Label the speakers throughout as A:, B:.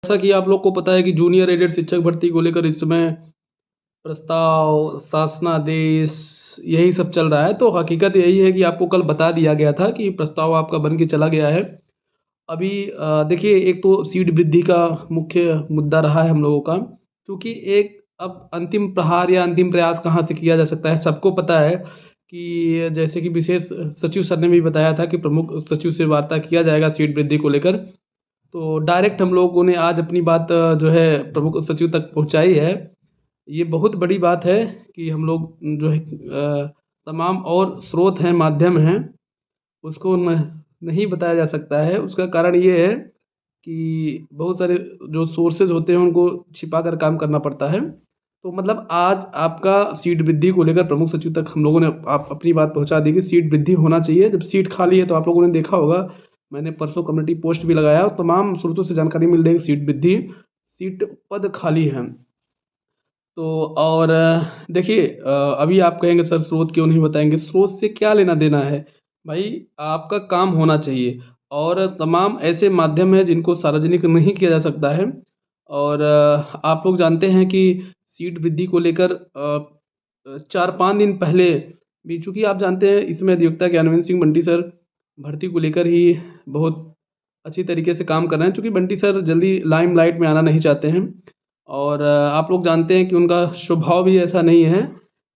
A: जैसा कि आप लोग को पता है कि जूनियर एडेड शिक्षक भर्ती को लेकर इस समय प्रस्ताव, शासनादेश यही सब चल रहा है। तो हकीकत यही है कि आपको कल बता दिया गया था कि प्रस्ताव आपका बन के चला गया है। अभी देखिए, एक तो सीट वृद्धि का मुख्य मुद्दा रहा है हम लोगों का, क्योंकि एक अब अंतिम प्रहार या अंतिम प्रयास कहाँ से किया जा सकता है, सबको पता है कि जैसे कि विशेष सचिव सर ने भी बताया था कि प्रमुख सचिव से वार्ता किया जाएगा सीट वृद्धि को लेकर। तो डायरेक्ट हम लोगों ने आज अपनी बात जो है प्रमुख सचिव तक पहुंचाई है। ये बहुत बड़ी बात है कि हम लोग जो है तमाम और स्रोत हैं, माध्यम हैं, उसको नहीं बताया जा सकता है। उसका कारण ये है कि बहुत सारे जो सोर्सेज होते हैं उनको छिपा कर काम करना पड़ता है। तो मतलब आज आपका सीट वृद्धि को लेकर प्रमुख सचिव तक हम लोगों ने आप अपनी बात पहुंचा दी कि सीट वृद्धि होना चाहिए। जब सीट खाली है तो आप लोगों ने देखा होगा, मैंने परसों कम्युनिटी पोस्ट भी लगाया और तमाम स्रोतों से जानकारी मिल रही है कि सीट वृद्धि, सीट पद खाली है। तो और देखिए, अभी आप कहेंगे सर स्रोत क्यों नहीं बताएंगे, स्रोत से क्या लेना देना है भाई, आपका काम होना चाहिए। और तमाम ऐसे माध्यम हैं जिनको सार्वजनिक नहीं किया जा सकता है। और आप लोग जानते हैं कि सीट वृद्धि को लेकर 4-5 दिन पहले भी, चूँकि आप जानते हैं इसमें अधिवक्ता ज्ञानवेंद्र सिंह बंटी सर भर्ती को लेकर ही बहुत अच्छी तरीके से काम कर रहे हैं, चूँकि बंटी सर जल्दी लाइमलाइट में आना नहीं चाहते हैं। और आप लोग जानते हैं कि उनका स्वभाव भी ऐसा नहीं है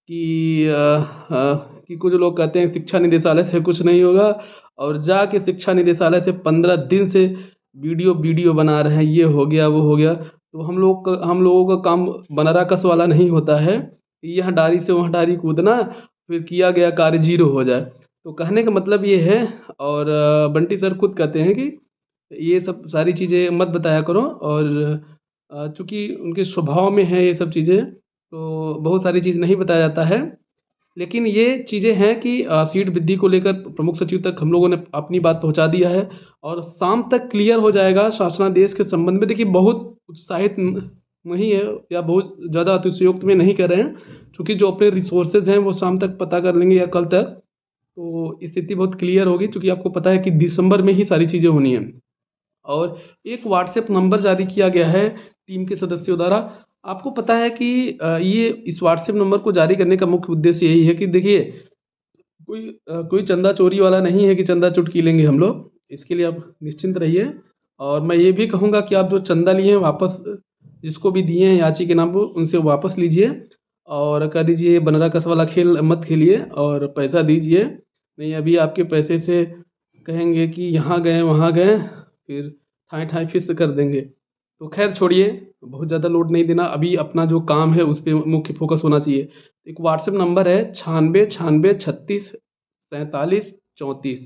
A: कि कि कुछ लोग कहते हैं शिक्षा निदेशालय से कुछ नहीं होगा, और जाके शिक्षा निदेशालय से 15 दिन से वीडियो वीडियो बना रहे हैं, ये हो गया वो हो गया। तो हम लोगों का काम बनरा कस वाला नहीं होता है कि यहाँ डारी से वहाँ डारी कूदना, फिर किया गया कार्य जीरो हो जाए। तो कहने का मतलब ये है। और बंटी सर खुद कहते हैं कि ये सब सारी चीज़ें मत बताया करो। और चूँकि उनके स्वभाव में है ये सब चीज़ें, तो बहुत सारी चीज़ नहीं बताया जाता है। लेकिन ये चीज़ें हैं कि सीट वृद्धि को लेकर प्रमुख सचिव तक हम लोगों ने अपनी बात पहुंचा दिया है, और शाम तक क्लियर हो जाएगा शासनादेश के संबंध में। देखिए, बहुत उत्साहित नहीं है या बहुत ज़्यादा अतिशयोक्त में नहीं कर रहे हैं, क्योंकि जो अपने रिसोर्सेज हैं वो शाम तक पता कर लेंगे या कल तक, तो स्थिति बहुत क्लियर होगी। क्योंकि आपको पता है कि दिसंबर में ही सारी चीज़ें होनी हैं। और एक व्हाट्सएप नंबर जारी किया गया है टीम के सदस्यों द्वारा। आपको पता है कि ये इस व्हाट्सएप नंबर को जारी करने का मुख्य उद्देश्य यही है कि देखिए, कोई चंदा चोरी वाला नहीं है कि चंदा चुटकी लेंगे हम लोग, इसके लिए आप निश्चिंत रहिए। और मैं ये भी कहूँगा कि आप जो चंदा लिए हैं वापस, जिसको भी दिए हैं याची के नाम पर, उनसे वापस लीजिए और कह दीजिए बनरा कस वाला खेल मत खेलिए और पैसा दीजिए। नहीं, अभी आपके पैसे से कहेंगे कि यहाँ गए वहाँ गए, फिर ठाई ठाई फिर से कर देंगे। तो खैर छोड़िए, बहुत ज़्यादा लोड नहीं देना, अभी अपना जो काम है उस पर मुख्य फोकस होना चाहिए। एक व्हाट्सएप नंबर है 96 96 36 47 34,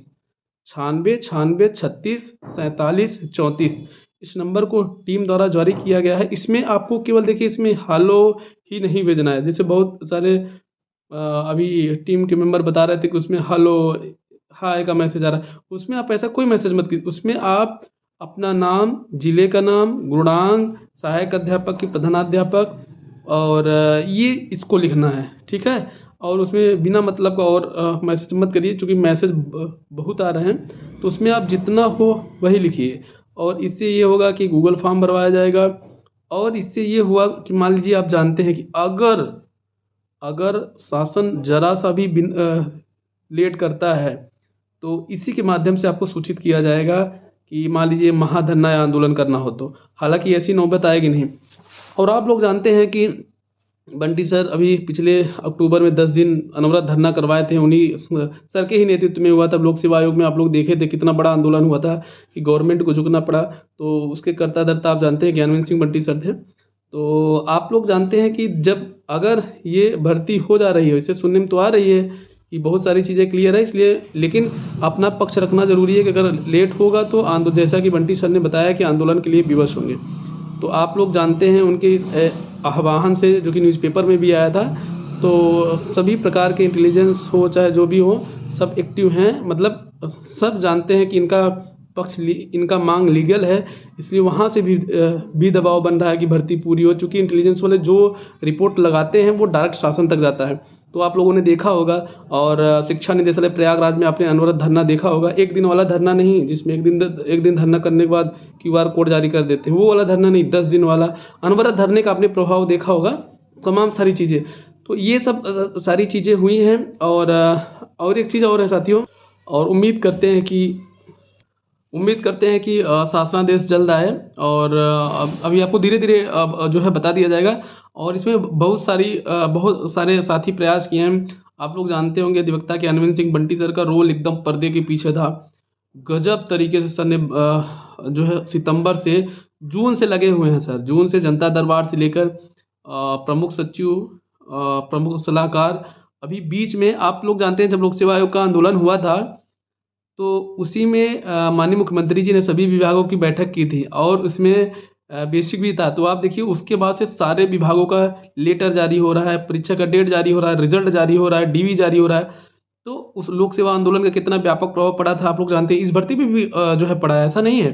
A: 96 96 36 47 34। इस नंबर को टीम द्वारा जारी किया गया है। इसमें आपको केवल देखिए, इसमें हालो ही नहीं भेजना है। जैसे बहुत सारे अभी टीम के मेंबर बता रहे थे कि उसमें हेलो हाय का मैसेज आ रहा है, उसमें आप ऐसा कोई मैसेज मत कीजिए। उसमें आप अपना नाम, जिले का नाम, गुणांक, सहायक अध्यापक की प्रधानाध्यापक, और ये इसको लिखना है, ठीक है। और उसमें बिना मतलब का और मैसेज मत करिए, क्योंकि मैसेज बहुत आ रहे हैं। तो उसमें आप जितना हो वही लिखिए, और इससे ये होगा कि गूगल फॉर्म भरवाया जाएगा। और इससे ये हुआ कि मान लीजिए आप जानते हैं कि अगर अगर शासन जरा सा भी लेट करता है, तो इसी के माध्यम से आपको सूचित किया जाएगा कि मान लीजिए महाधरना या आंदोलन करना हो तो। हालांकि ऐसी नौबत आएगी नहीं। और आप लोग जानते हैं कि बंटी सर अभी पिछले अक्टूबर में 10 दिन अनवरत धरना करवाए थे, उन्हीं सर के ही नेतृत्व में हुआ था। लोक सेवा आयोग में आप लोग देखे थे कितना बड़ा आंदोलन हुआ था कि गवर्नमेंट को झुकना पड़ा। तो उसके कर्ता धर्ता आप जानते हैं ज्ञानवेंद्र सिंह बंटी सर थे। तो आप लोग जानते हैं कि जब अगर ये भर्ती हो जा रही है, इसे सुनने में तो आ रही है कि बहुत सारी चीज़ें क्लियर है, इसलिए लेकिन अपना पक्ष रखना ज़रूरी है कि अगर लेट होगा तो जैसा कि बंटी सर ने बताया कि आंदोलन के लिए विवश होंगे। तो आप लोग जानते हैं उनके इस आह्वान से, जो कि न्यूज़पेपर में भी आया था, तो सभी प्रकार के इंटेलिजेंस हो चाहे जो भी हो, सब एक्टिव हैं। मतलब सब जानते हैं कि इनका पक्ष, इनका मांग लीगल है, इसलिए वहाँ से भी दबाव बन रहा है कि भर्ती पूरी हो। चूँकि इंटेलिजेंस वाले जो रिपोर्ट लगाते हैं वो डायरेक्ट शासन तक जाता है। तो आप लोगों ने देखा होगा। और शिक्षा निदेशालय प्रयागराज में आपने अनवरत धरना देखा होगा, एक दिन वाला धरना नहीं जिसमें एक दिन धरना करने के बाद QR कोड जारी कर देते हैं, वो वाला धरना नहीं, 10 दिन वाला अनवरत धरने का आपने प्रभाव देखा होगा। तमाम सारी चीज़ें, तो ये सब सारी चीज़ें हुई हैं। और एक चीज़ और है साथियों, और उम्मीद करते हैं कि शासनादेश जल्द आए। और अभी आपको धीरे धीरे जो है बता दिया जाएगा। और इसमें बहुत सारे साथी प्रयास किए हैं। आप लोग जानते होंगे अधिवक्ता के अनविंद सिंह बंटी सर का रोल एकदम पर्दे के पीछे था। गजब तरीके से सर ने जो है सितंबर से जून से लगे हुए हैं सर। जून से जनता दरबार से लेकर प्रमुख सचिव, प्रमुख सलाहकार, अभी बीच में आप लोग जानते हैं जब लोक सेवा आयोग का आंदोलन हुआ था, तो उसी में माननीय मुख्यमंत्री जी ने सभी विभागों की बैठक की थी और उसमें बेसिक भी था। तो आप देखिए उसके बाद से सारे विभागों का लेटर जारी हो रहा है, परीक्षा का डेट जारी हो रहा है, रिजल्ट जारी हो रहा है, DV जारी हो रहा है। तो उस लोक सेवा आंदोलन का कितना व्यापक प्रभाव पड़ा था आप लोग जानते हैं। इस भर्ती पे भी जो है पड़ा है, ऐसा नहीं है।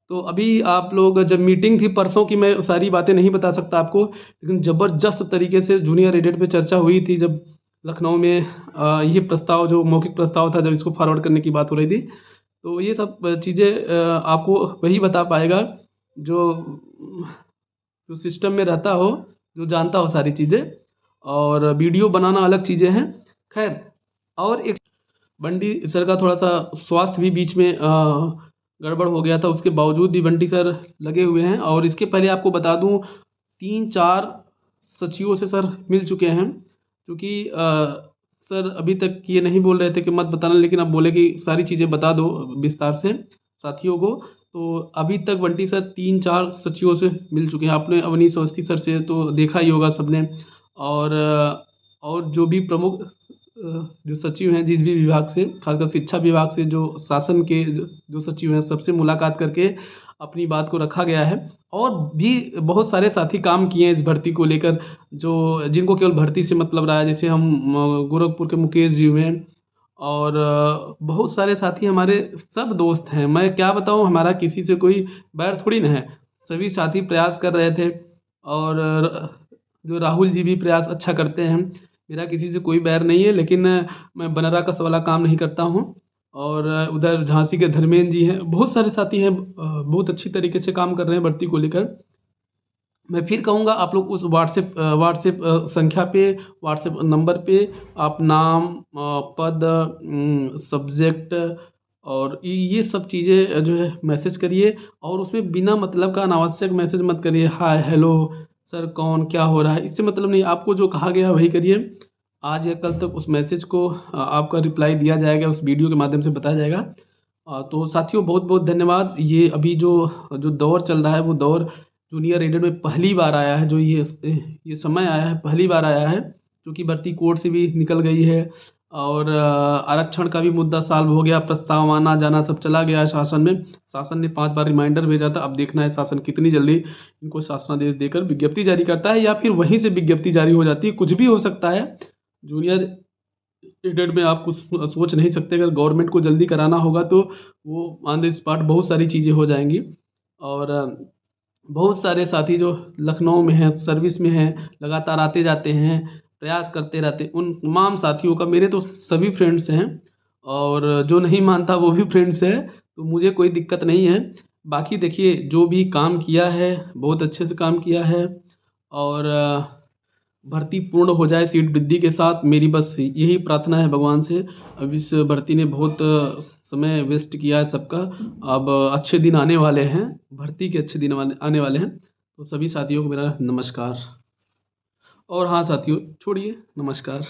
A: तो अभी आप लोग जब मीटिंग थी परसों की, मैं सारी बातें नहीं बता सकता आपको, लेकिन ज़बरदस्त तरीके से जूनियर एडेड पे चर्चा हुई थी जब लखनऊ में ये प्रस्ताव जो मौखिक प्रस्ताव था, जब इसको फॉरवर्ड करने की बात हो रही थी। तो ये सब चीज़ें आपको वही बता पाएगा जो जो सिस्टम में रहता हो, जो जानता हो सारी चीज़ें। और वीडियो बनाना अलग चीज़ें हैं। खैर, और एक बंटी सर का थोड़ा सा स्वास्थ्य भी बीच में गड़बड़ हो गया था, उसके बावजूद भी बंटी सर लगे हुए हैं। और इसके पहले आपको बता दूं 3-4 सचिवों से सर मिल चुके हैं, क्योंकि सर अभी तक ये नहीं बोल रहे थे कि मत बताना, लेकिन अब बोले कि सारी चीज़ें बता दो विस्तार से साथियों को। तो अभी तक बंटी सर 3-4 सचिवों से मिल चुके हैं। आपने अवनीश अवस्थी सर से तो देखा ही होगा सबने। और जो भी प्रमुख जो सचिव हैं जिस भी विभाग से, खासकर शिक्षा विभाग से जो शासन के जो सचिव हैं, सबसे मुलाकात करके अपनी बात को रखा गया है। और भी बहुत सारे साथी काम किए हैं इस भर्ती को लेकर, जो जिनको केवल भर्ती से मतलब रहा है। जैसे हम गोरखपुर के मुकेश जी हुए, और बहुत सारे साथी हमारे सब दोस्त हैं। मैं क्या बताऊं, हमारा किसी से कोई बैर थोड़ी ना है, सभी साथी प्रयास कर रहे थे। और जो राहुल जी भी प्रयास अच्छा करते हैं। मेरा किसी से कोई बैर नहीं है, लेकिन मैं बनरा का वाला काम नहीं करता हूँ। और उधर झांसी के धर्मेंद्र जी हैं, बहुत सारे साथी हैं, बहुत अच्छी तरीके से काम कर रहे हैं भर्ती को लेकर। मैं फिर कहूँगा आप लोग उस व्हाट्सएप संख्या पे, व्हाट्सएप नंबर पे आप नाम, पद, सब्जेक्ट और ये सब चीज़ें जो है मैसेज करिए। और उसमें बिना मतलब का अनावश्यक मैसेज मत करिए, हाय हेलो सर कौन क्या हो रहा है, इससे मतलब नहीं। आपको जो कहा गया वही करिए। आज या कल तक उस मैसेज को आपका रिप्लाई दिया जाएगा, उस वीडियो के माध्यम से बताया जाएगा। तो साथियों बहुत बहुत धन्यवाद। ये अभी जो जो दौर चल रहा है, वो दौर जूनियर एडेड में पहली बार आया है, जो ये समय आया है, पहली बार आया है, क्योंकि भर्ती कोर्ट से भी निकल गई है। और आरक्षण का भी मुद्दा सॉल्व हो गया, प्रस्ताव आना जाना सब चला गया है शासन में। शासन ने 5 बार रिमाइंडर भेजा था, अब देखना है शासन कितनी जल्दी इनको शासनादेश देकर विज्ञप्ति जारी करता है, या फिर वहीं से विज्ञप्ति जारी हो जाती है। कुछ भी हो सकता है। जूनियर एडेड में आप कुछ सोच नहीं सकते। अगर गवर्नमेंट को जल्दी कराना होगा तो वो ऑन द स्पॉट बहुत सारी चीज़ें हो जाएंगी। और बहुत सारे साथी जो लखनऊ में हैं, सर्विस में हैं, लगातार आते जाते हैं, प्रयास करते रहते हैं, उन तमाम साथियों का, मेरे तो सभी फ्रेंड्स हैं, और जो नहीं मानता वो भी फ्रेंड्स है, तो मुझे कोई दिक्कत नहीं है। बाकी देखिए जो भी काम किया है बहुत अच्छे से काम किया है। और भर्ती पूर्ण हो जाए सीट वृद्धि के साथ, मेरी बस यही प्रार्थना है भगवान से। अब इस भर्ती ने बहुत समय वेस्ट किया है सबका, अब अच्छे दिन आने वाले हैं, भर्ती के अच्छे दिन आने वाले हैं। तो सभी साथियों को मेरा नमस्कार। और हाँ साथियों, छोड़िए नमस्कार।